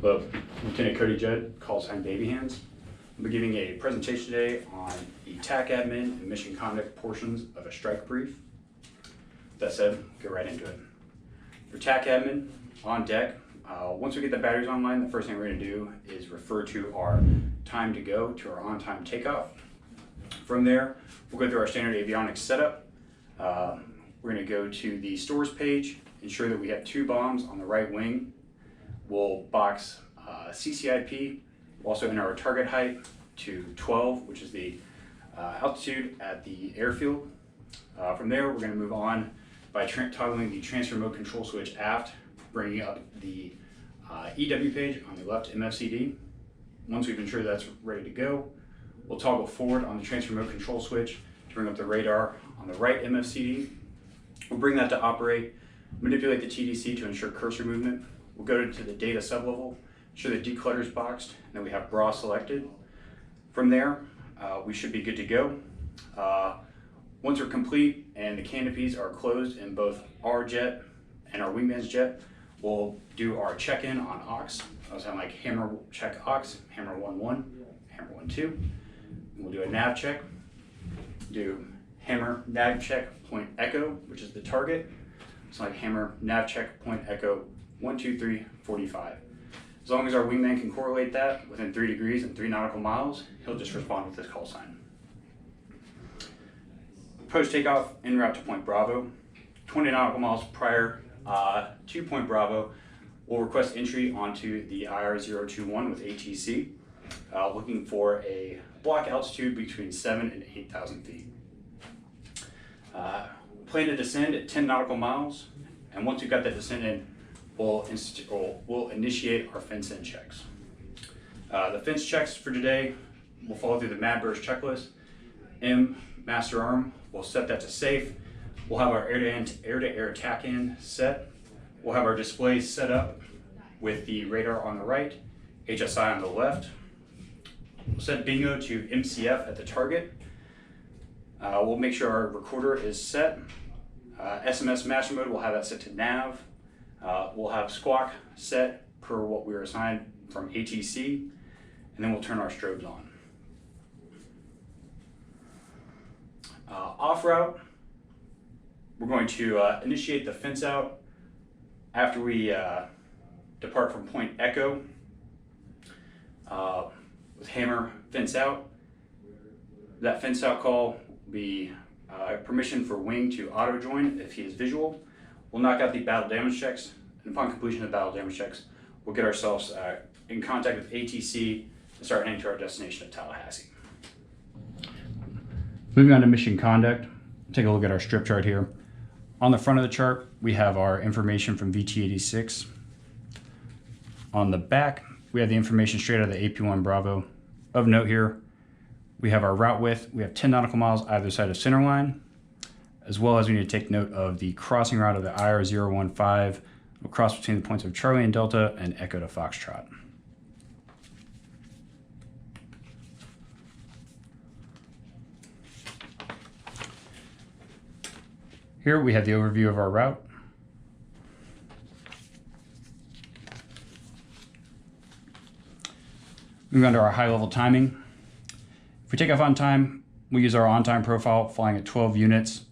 Hello, Lieutenant Cody Judd, call sign Baby Hands. I'll be giving a presentation today on the TAC admin and mission conduct portions of a strike brief. With that said, get right into it. For TAC admin, on deck, once we get the batteries online, the first thing we're going to do is refer to our time to go to our on-time takeoff. From there, we'll go through our standard avionics setup. We're going to go to the stores page, ensure that we have 2 bombs on the right wing. We'll box CCIP, we'll also enter our target height to 12, which is the altitude at the airfield. From there, we're going to move on by toggling the transfer mode control switch aft, bringing up the EW page on the left MFCD. Once we've ensured that's ready to go, we'll toggle forward on the transfer mode control switch to bring up the radar on the right MFCD. We'll bring that to operate, manipulate the TDC to ensure cursor movement. We'll go to the data sublevel, ensure the declutter is boxed, and then we have bra selected. From there, we should be good to go. Once we're complete and the canopies are closed in both our jet and our wingman's jet, we'll do our check-in on aux. I'll sound like hammer check aux, hammer 1-1, hammer 1-2. We'll do a nav check, do hammer nav check point echo, which is the target. It's like hammer nav check point echo 1, 2, 3, 45. As long as our wingman can correlate that within 3 degrees and 3 nautical miles, he'll just respond with this call sign. Post takeoff, en route to Point Bravo. 20 nautical miles prior to Point Bravo, we'll request entry onto the IR-021 with ATC, looking for a block altitude between 7,000 and 8,000 feet. Plan to descend at 10 nautical miles, and once we've got that descent in, we'll initiate our fence-in checks. The fence checks for today, we'll follow through the MADBURST checklist. Master arm, we'll set that to safe. We'll have our air-to-air tack-in set. We'll have our display set up with the radar on the right, HSI on the left. We'll set bingo to MCF at the target. We'll make sure our recorder is set. SMS master mode, we'll have that set to nav. We'll have squawk set per what we were assigned from ATC, and then we'll turn our strobes on. Off route, we're going to initiate the fence out after we depart from Point Echo with hammer fence out. That fence out call will be permission for wing to auto join if he is visual. We'll knock out the battle damage checks, and upon completion of the battle damage checks, we'll get ourselves in contact with ATC and start heading to our destination of Tallahassee. Moving on to mission conduct, take a look at our strip chart here. On the front of the chart, we have our information from VT86. On the back, we have the information straight out of the AP1 Bravo. Of note here, we have our route width. We have 10 nautical miles either side of centerline, as well as we need to take note of the crossing route of the IR-015. We'll cross between the points of Charlie and Delta and Echo to Foxtrot. Here we have the overview of our route. Moving on to our high-level timing. If we take off on time, we use our on-time profile, flying at 12 units.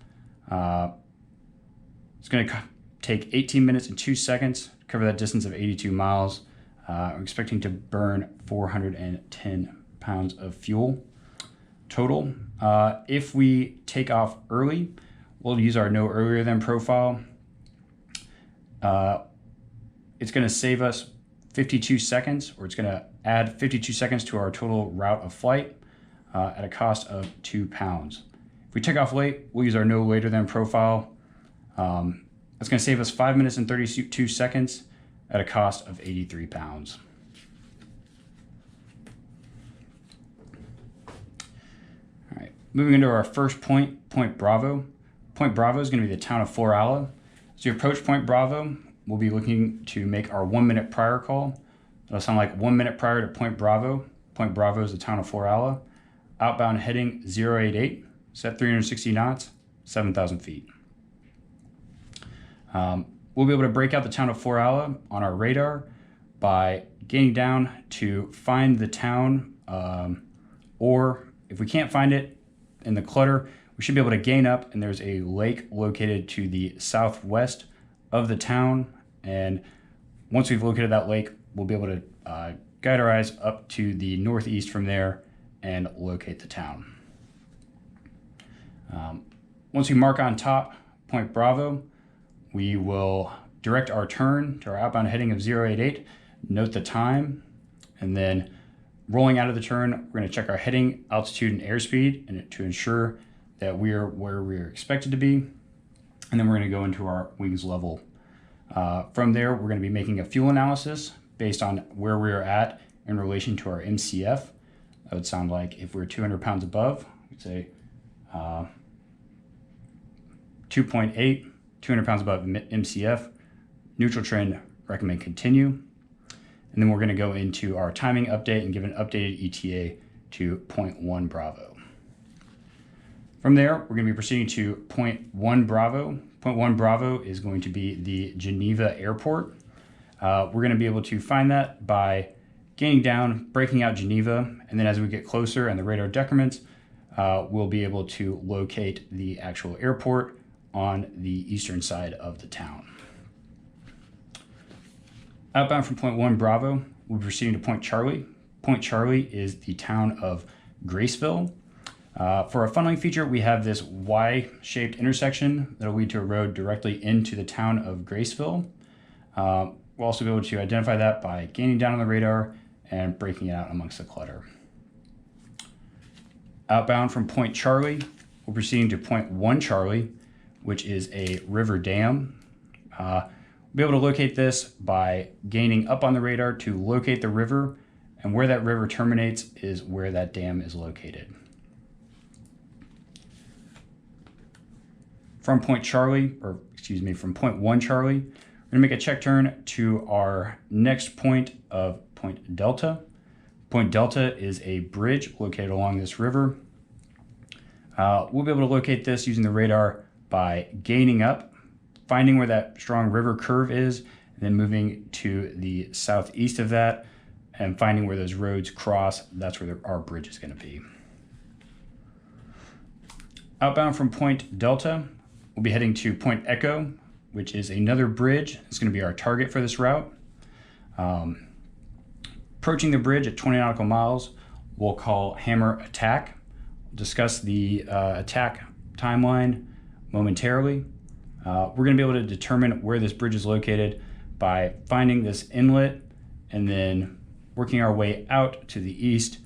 It's going to take 18 minutes and 2 seconds to cover that distance of 82 miles. We're expecting to burn 410 pounds of fuel total. If we take off early, we'll use our no earlier than profile. It's going to save us 52 seconds, or it's going to add 52 seconds to our total route of flight at a cost of 2 pounds. If we take off late, we'll use our no later than profile. That's going to save us 5 minutes and 32 seconds at a cost of 83 pounds. All right, moving into our first point, Point Bravo. Point Bravo is going to be the town of Fort Alla. As you approach Point Bravo, we'll be looking to make our 1 minute prior call. That'll sound like 1 minute prior to Point Bravo. Point Bravo is the town of Fort Alla. Outbound heading 088, set 360 knots, 7,000 feet. We'll be able to break out the town of Fort Alla on our radar by gaining down to find the town, or if we can't find it in the clutter, we should be able to gain up, and there's a lake located to the southwest of the town. And once we've located that lake, we'll be able to guide our eyes up to the northeast from there and locate the town. Once we mark on top Point Bravo, we will direct our turn to our outbound heading of 088, note the time, and then rolling out of the turn, we're going to check our heading, altitude, and airspeed and to ensure that we are where we're expected to be. And then we're going to go into our wings level. From there, we're going to be making a fuel analysis based on where we're at in relation to our MCF. That would sound like if we're 200 pounds above, we'd say 2.8, 200 pounds above MCF, neutral trend, recommend continue. And then we're going to go into our timing update and give an updated ETA to 0.1 Bravo. From there, we're going to be proceeding to 0.1 Bravo. 0.1 Bravo is going to be the Geneva airport. We're going to be able to find that by gaining down, breaking out Geneva, and then as we get closer and the radar decrements, we'll be able to locate the actual airport on the eastern side of the town. Outbound from 0.1 Bravo, we'll be proceeding to Point Charlie. Point Charlie is the town of Graceville. For our funneling feature, we have this Y-shaped intersection that will lead to a road directly into the town of Graceville. We'll also be able to identify that by gaining down on the radar and breaking it out amongst the clutter. Outbound from Point Charlie, we're proceeding to 0.1 Charlie, which is a river dam. We'll be able to locate this by gaining up on the radar to locate the river, and where that river terminates is where that dam is located. From Point Charlie, or excuse me, from 0.1 Charlie, we're gonna make a check turn to our next point of Point Delta. Point Delta is a bridge located along this river. We'll be able to locate this using the radar by gaining up, finding where that strong river curve is, and then moving to the southeast of that and finding where those roads cross. That's where our bridge is gonna be. Outbound from Point Delta, we'll be heading to Point Echo, which is another bridge. It's going to be our target for this route. Approaching the bridge at 20 nautical miles, we'll call hammer attack. We'll discuss the attack timeline momentarily. We're going to be able to determine where this bridge is located by finding this inlet and then working our way out to the east,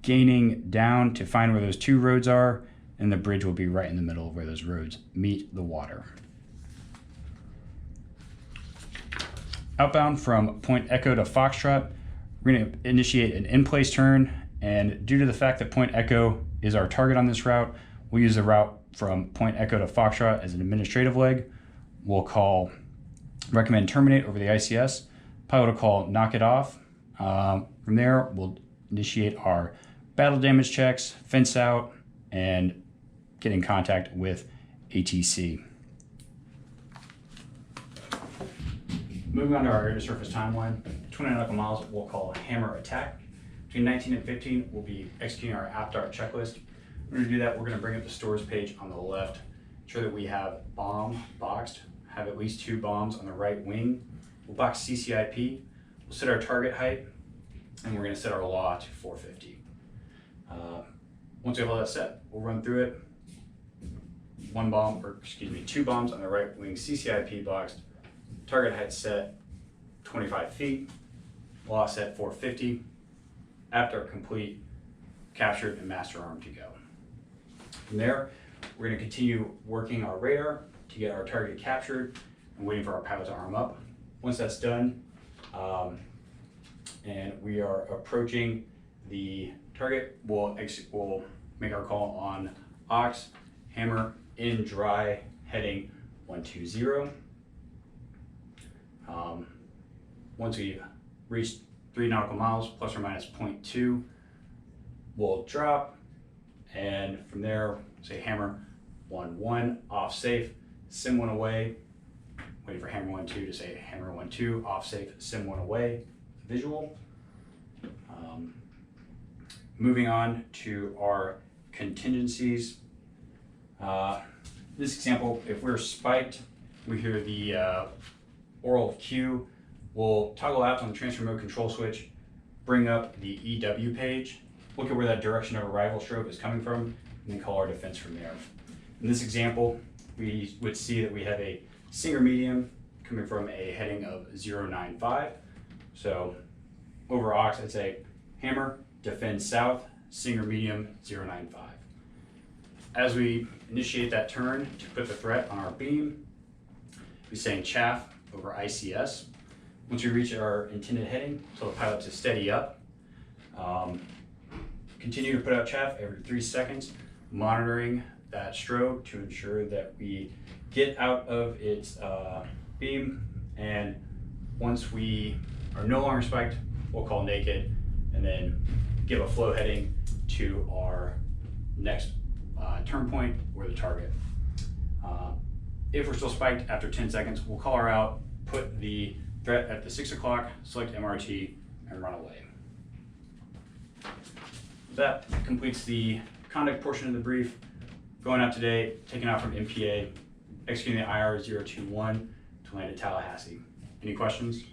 gaining down to find where those two roads are, and the bridge will be right in the middle of where those roads meet the water. Outbound from Point Echo to Foxtrot, we're going to initiate an in-place turn, and due to the fact that Point Echo is our target on this route, we'll use the route from Point Echo to Foxtrot as an administrative leg. We'll call recommend terminate over the ICS. Pilot will call knock it off. From there, we'll initiate our battle damage checks, fence out, and get in contact with ATC. Moving on to our air to surface timeline, 20 nautical miles we'll call hammer attack. Between 19 and 15, we'll be executing our APDAR checklist. In order to do that, we're going to bring up the stores page on the left, ensure that we have bomb boxed, have at least 2 bombs on the right wing. We'll box CCIP, we'll set our target height, and we're going to set our law to 450. Once we have all that set, we'll run through it. 2 bombs on the right wing CCIP boxed, target height set 25 feet, law set 450, APDAR complete, captured, and master arm to go. From there, we're going to continue working our radar to get our target captured and waiting for our pilot to arm up. Once that's done, and we are approaching the target, we'll make our call on Ox, hammer in dry, heading 120. Once we've reached 3 nautical miles, plus or minus 0.2, we'll drop, and from there, say hammer 11, off safe, sim 1 away, waiting for hammer 1-2 to say hammer 1-2, off safe, sim 1 away, visual. Moving on to our contingencies. This example, if we're spiked, we hear the oral cue. We'll toggle out on the transfer mode control switch, bring up the EW page, look at where that direction of arrival strobe is coming from, and then call our defense from there. In this example, we would see that we have a Singer medium coming from a heading of 095. So over aux, I'd say hammer, defend south, Singer medium 095. As we initiate that turn to put the threat on our beam, we're saying chaff over ICS. Once we reach our intended heading, tell the pilot to steady up. Continue to put out chaff every 3 seconds, monitoring that strobe to ensure that we get out of its beam, and once we are no longer spiked, we'll call naked and then give a flow heading to our next turn point or the target. If we're still spiked after 10 seconds, we'll call her out, put the threat at the 6 o'clock, select MRT, and run away. That completes the conduct portion of the brief. Going out today, taking out from MPA, executing the IR 021 to land at Tallahassee. Any questions?